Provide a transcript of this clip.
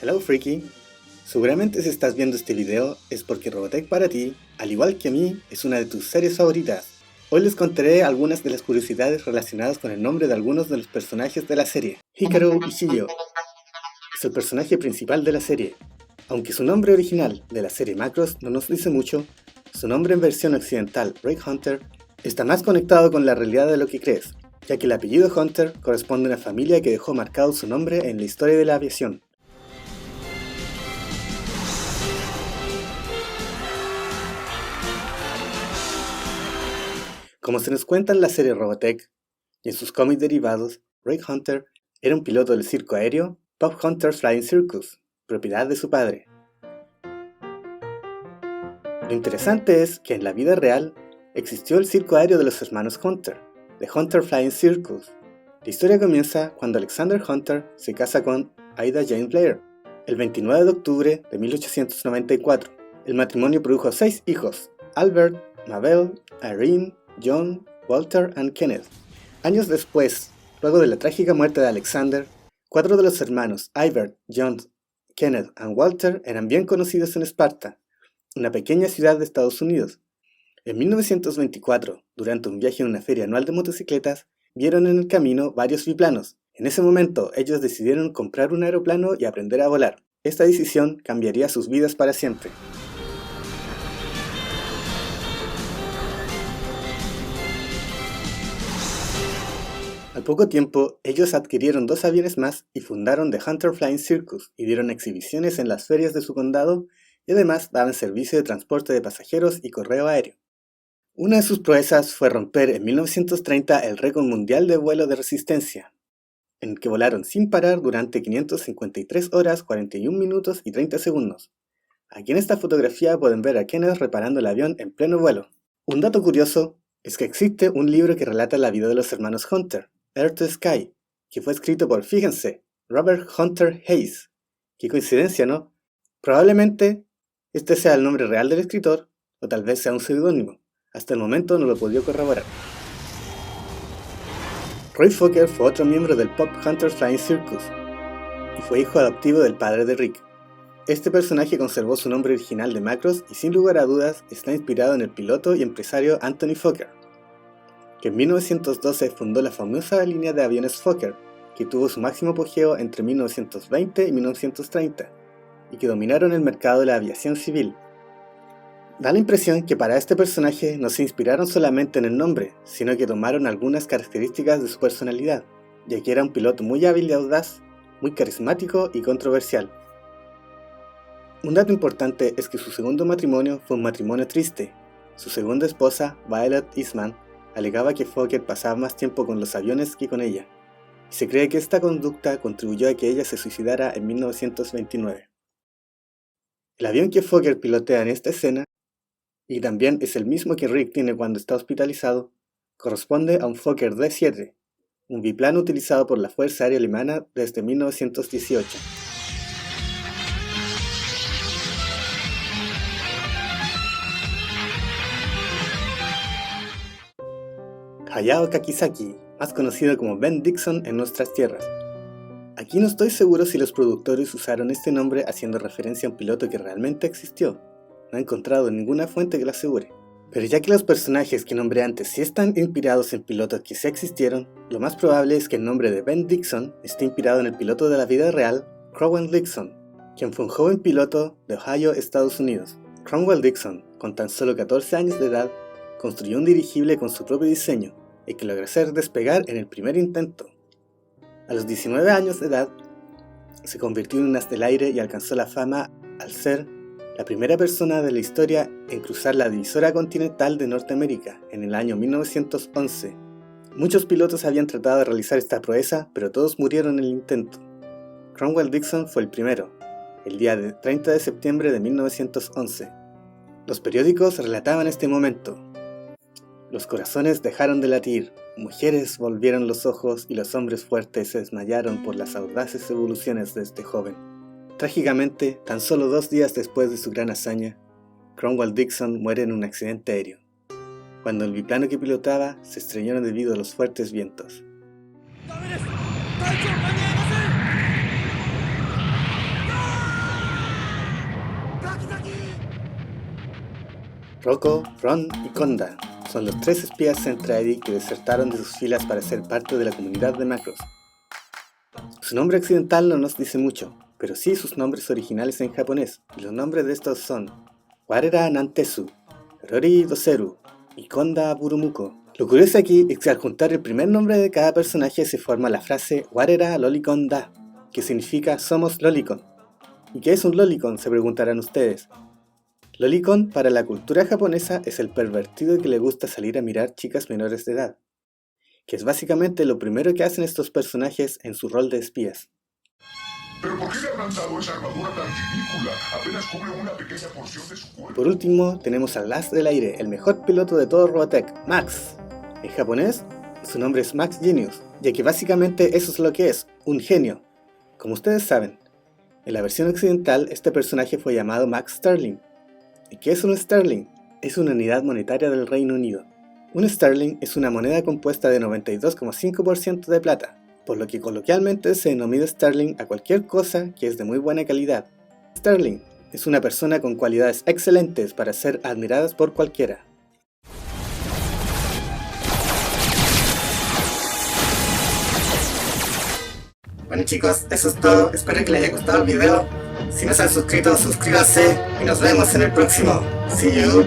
Hello Freaky, seguramente si estás viendo este video es porque Robotech para ti, al igual que a mí, es una de tus series favoritas. Hoy les contaré algunas de las curiosidades relacionadas con el nombre de algunos de los personajes de la serie. Hikaru Ichijo es el personaje principal de la serie. Aunque su nombre original de la serie Macross no nos dice mucho, su nombre en versión occidental, Ray Hunter, está más conectado con la realidad de lo que crees, ya que el apellido Hunter corresponde a una familia que dejó marcado su nombre en la historia de la aviación. Como se nos cuenta en la serie Robotech y en sus cómics derivados, Ray Hunter era un piloto del circo aéreo Pop Hunter's Flying Circus, propiedad de su padre. Lo interesante es que en la vida real existió el circo aéreo de los hermanos Hunter, The Hunter Flying Circus. La historia comienza cuando Alexander Hunter se casa con Ida Jane Blair, el 29 de octubre de 1894. El matrimonio produjo 6 hijos: Albert, Mabel, Irene, John, Walter y Kenneth. Años después, luego de la trágica muerte de Alexander, 4 de los hermanos, Albert, John, Kenneth y Walter, eran bien conocidos en Esparta, una pequeña ciudad de Estados Unidos. En 1924, durante un viaje en una feria anual de motocicletas, vieron en el camino varios biplanos. En ese momento, ellos decidieron comprar un aeroplano y aprender a volar. Esta decisión cambiaría sus vidas para siempre. Al poco tiempo, ellos adquirieron 2 aviones más y fundaron The Hunter Flying Circus y dieron exhibiciones en las ferias de su condado y además daban servicio de transporte de pasajeros y correo aéreo. Una de sus proezas fue romper en 1930 el récord mundial de vuelo de resistencia, en el que volaron sin parar durante 553 horas, 41 minutos y 30 segundos. Aquí en esta fotografía pueden ver a Kenneth reparando el avión en pleno vuelo. Un dato curioso es que existe un libro que relata la vida de los hermanos Hunter, Earth to Sky, que fue escrito por, fíjense, Robert Hunter Hayes. Qué coincidencia, ¿no? Probablemente este sea el nombre real del escritor, o tal vez sea un seudónimo. Hasta el momento no lo he podido corroborar. Roy Fokker fue otro miembro del Pop Hunter's Flying Circus, y fue hijo adoptivo del padre de Rick. Este personaje conservó su nombre original de Macross y sin lugar a dudas está inspirado en el piloto y empresario Anthony Fokker, que en 1912 fundó la famosa línea de aviones Fokker, que tuvo su máximo apogeo entre 1920 y 1930, y que dominaron el mercado de la aviación civil. Da la impresión que para este personaje no se inspiraron solamente en el nombre, sino que tomaron algunas características de su personalidad, ya que era un piloto muy hábil y audaz, muy carismático y controversial. Un dato importante es que su segundo matrimonio fue un matrimonio triste. Su segunda esposa, Violet Eastman, alegaba que Fokker pasaba más tiempo con los aviones que con ella, y se cree que esta conducta contribuyó a que ella se suicidara en 1929. El avión que Fokker pilotea en esta escena, y también es el mismo que Rick tiene cuando está hospitalizado, corresponde a un Fokker D-7, un biplano utilizado por la Fuerza Aérea Alemana desde 1918. Hayao Kakizaki, más conocido como Ben Dixon en nuestras tierras. Aquí no estoy seguro si los productores usaron este nombre haciendo referencia a un piloto que realmente existió. No he encontrado ninguna fuente que lo asegure. Pero ya que los personajes que nombré antes sí están inspirados en pilotos que sí existieron, lo más probable es que el nombre de Ben Dixon esté inspirado en el piloto de la vida real, Cromwell Dixon, quien fue un joven piloto de Ohio, Estados Unidos. Cromwell Dixon, con tan solo 14 años de edad, construyó un dirigible con su propio diseño, y que logró hacer despegar en el primer intento. A los 19 años de edad, se convirtió en un as del aire y alcanzó la fama al ser la primera persona de la historia en cruzar la divisora continental de Norteamérica en el año 1911. Muchos pilotos habían tratado de realizar esta proeza, pero todos murieron en el intento. Cromwell Dixon fue el primero, el día 30 de septiembre de 1911. Los periódicos relataban este momento. Los corazones dejaron de latir, mujeres volvieron los ojos y los hombres fuertes se desmayaron por las audaces evoluciones de este joven. Trágicamente, tan solo 2 días después de su gran hazaña, Cromwell Dixon muere en un accidente aéreo, cuando el biplano que pilotaba se estrelló debido a los fuertes vientos. Rocco, Ron y Konda son los 3 espías Centraedi que desertaron de sus filas para ser parte de la comunidad de Macross. Su nombre occidental no nos dice mucho, pero sí sus nombres originales en japonés, y los nombres de estos son Warera Nantesu, Rori Doseru y Konda Burumuko. Lo curioso aquí es que al juntar el primer nombre de cada personaje se forma la frase Warera Lolicon Da, que significa somos Lolicon. ¿Y qué es un Lolicon?, se preguntarán ustedes. Lolicon para la cultura japonesa es el pervertido que le gusta salir a mirar chicas menores de edad, que es básicamente lo primero que hacen estos personajes en su rol de espías. ¿Pero por qué le habrán dado esa armadura tan ridícula? Apenas cubre una pequeña porción de su cuerpo. Por último, tenemos al as del aire, el mejor piloto de todo Robotech, Max. En japonés, su nombre es Max Genius, ya que básicamente eso es lo que es, un genio. Como ustedes saben, en la versión occidental este personaje fue llamado Max Sterling. ¿Y qué es un sterling? Es una unidad monetaria del Reino Unido. Un sterling es una moneda compuesta de 92,5% de plata, por lo que coloquialmente se denomina sterling a cualquier cosa que es de muy buena calidad. Sterling es una persona con cualidades excelentes para ser admiradas por cualquiera. Bueno chicos, eso es todo, espero que les haya gustado el video. Si no se han suscrito, suscríbanse y nos vemos en el próximo. See you!